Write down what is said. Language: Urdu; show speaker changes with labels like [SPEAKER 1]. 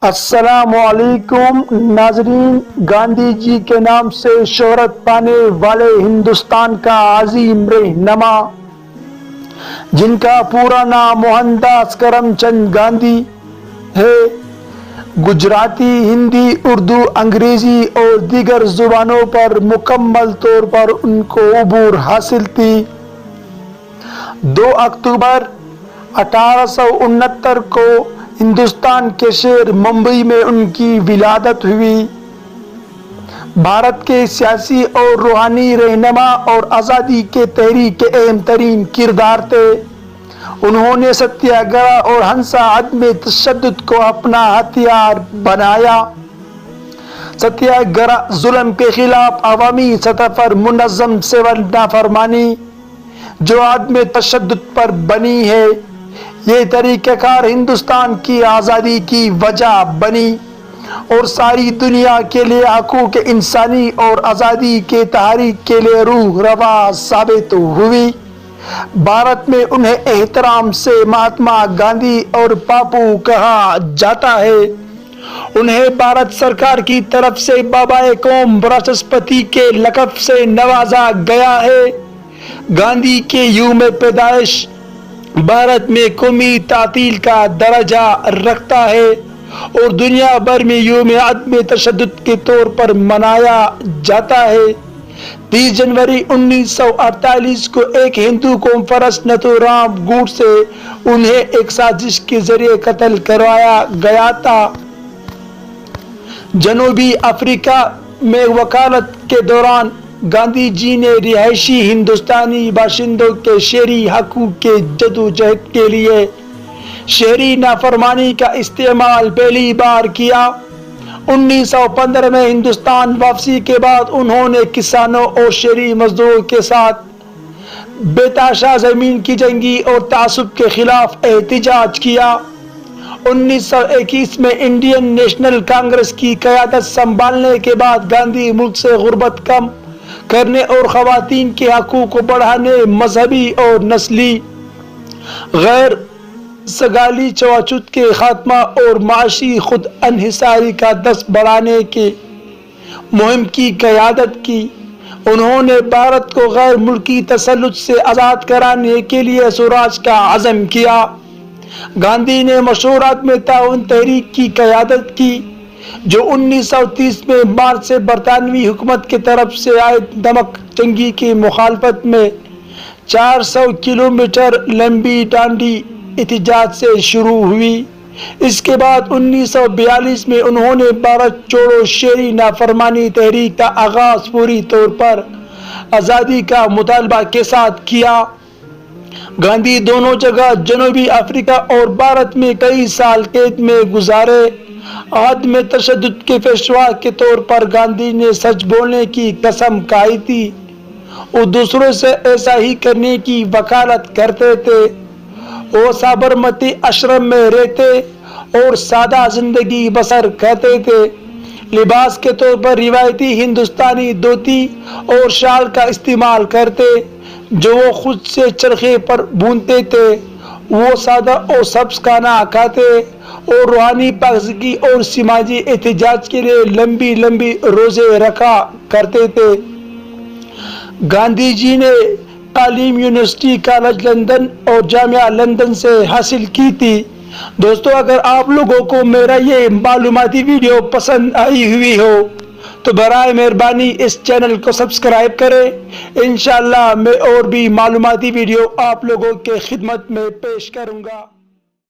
[SPEAKER 1] السلام علیکم ناظرین، گاندھی جی کے نام سے شہرت پانے والے ہندوستان کا عظیم رہنما جن کا پورا نام موہن داس کرم چند گاندھی ہے، گجراتی، ہندی، اردو، انگریزی اور دیگر زبانوں پر مکمل طور پر ان کو عبور حاصل تھی۔ 2 اکتوبر 1869 کو ہندوستان کے شہر ممبئی میں ان کی ولادت ہوئی۔ بھارت کے سیاسی اور روحانی رہنما اور آزادی کے تحریک کے اہم ترین کردار تھے۔ انہوں نے ستیہ گرہ اور ہنسا عدم تشدد کو اپنا ہتھیار بنایا۔ ستیہ گرہ ظلم کے خلاف عوامی سطح پر منظم سول نافرمانی جو عدم تشدد پر بنی ہے، یہ طریقہ کار ہندوستان کی آزادی کی وجہ بنی اور ساری دنیا کے لیے حقوق انسانی اور آزادی کے تحریک کے لیے روح رواں ثابت ہوئی۔ بھارت میں انہیں احترام سے مہاتما گاندھی اور باپو کہا جاتا ہے۔ انہیں بھارت سرکار کی طرف سے بابا قوم براشٹرپتی کے لقب سے نوازا گیا ہے۔ گاندھی کے یوم پیدائش بھارت میں قومی تعطیل کا درجہ رکھتا ہے اور دنیا بھر میں یوم عدم تشدد کے طور پر منایا جاتا ہے۔ 30 جنوری 1948 کو ایک ہندو قوم پرست ناتھو رام گوڈ سے انہیں ایک سازش کے ذریعے قتل کروایا گیا تھا۔ جنوبی افریقہ میں وکالت کے دوران گاندھی جی نے رہائشی ہندوستانی باشندوں کے شہری حقوق کے جدوجہد کے لیے شہری نافرمانی کا استعمال پہلی بار کیا۔ 1915 میں ہندوستان واپسی کے بعد انہوں نے کسانوں اور شہری مزدوروں کے ساتھ بے تحاشا زمین کی جنگی اور تعصب کے خلاف احتجاج کیا۔ 1921 میں انڈین نیشنل کانگریس کی قیادت سنبھالنے کے بعد گاندھی ملک سے غربت کم کرنے اور خواتین کے حقوق کو بڑھانے، مذہبی اور نسلی غیر سگالی چھوات کے خاتمہ اور معاشی خود انحصاری کا دست بڑھانے کی مہم کی قیادت کی۔ انہوں نے بھارت کو غیر ملکی تسلط سے آزاد کرانے کے لیے سوراج کا عزم کیا۔ گاندھی نے مشہورات میں تعاون تحریک کی قیادت کی جو 1930 میں مارچ سے برطانوی حکومت کی طرف سے عائد نمک تنگی کی مخالفت میں 400 کلومیٹر لمبی ڈانڈی احتجاج سے شروع ہوئی۔ اس کے بعد 1942 میں انہوں نے بھارت چھوڑو شہری نافرمانی تحریک کا آغاز پوری طور پر آزادی کا مطالبہ کے ساتھ کیا۔ گاندھی دونوں جگہ جنوبی افریقہ اور بھارت میں کئی سال قید میں گزارے۔ عدم تشدد کے پیشوا کے طور پر گاندھی نے سچ بولنے کی قسم کھائی تھی۔ وہ دوسروں سے ایسا ہی کرنے کی وکالت کرتے تھے۔ وہ سابرمتی آشرم میں رہتے اور سادہ زندگی بسر کرتے تھے۔ لباس کے طور پر روایتی ہندوستانی دھوتی اور شال کا استعمال کرتے جو وہ خود سے چرخے پر بونتے تھے۔ وہ سادہ اور سبز کھانا کھاتے اور روحانی پاکیزگی اور سماجی احتجاج کے لیے لمبی لمبی روزے رکھا کرتے تھے۔ گاندھی جی نے تعلیم یونیورسٹی کالج لندن اور جامعہ لندن سے حاصل کی تھی۔ دوستو، اگر آپ لوگوں کو میرا یہ معلوماتی ویڈیو پسند آئی ہوئی ہو تو برائے مہربانی اس چینل کو سبسکرائب کریں۔ انشاءاللہ میں اور بھی معلوماتی ویڈیو آپ لوگوں کے خدمت میں پیش کروں گا۔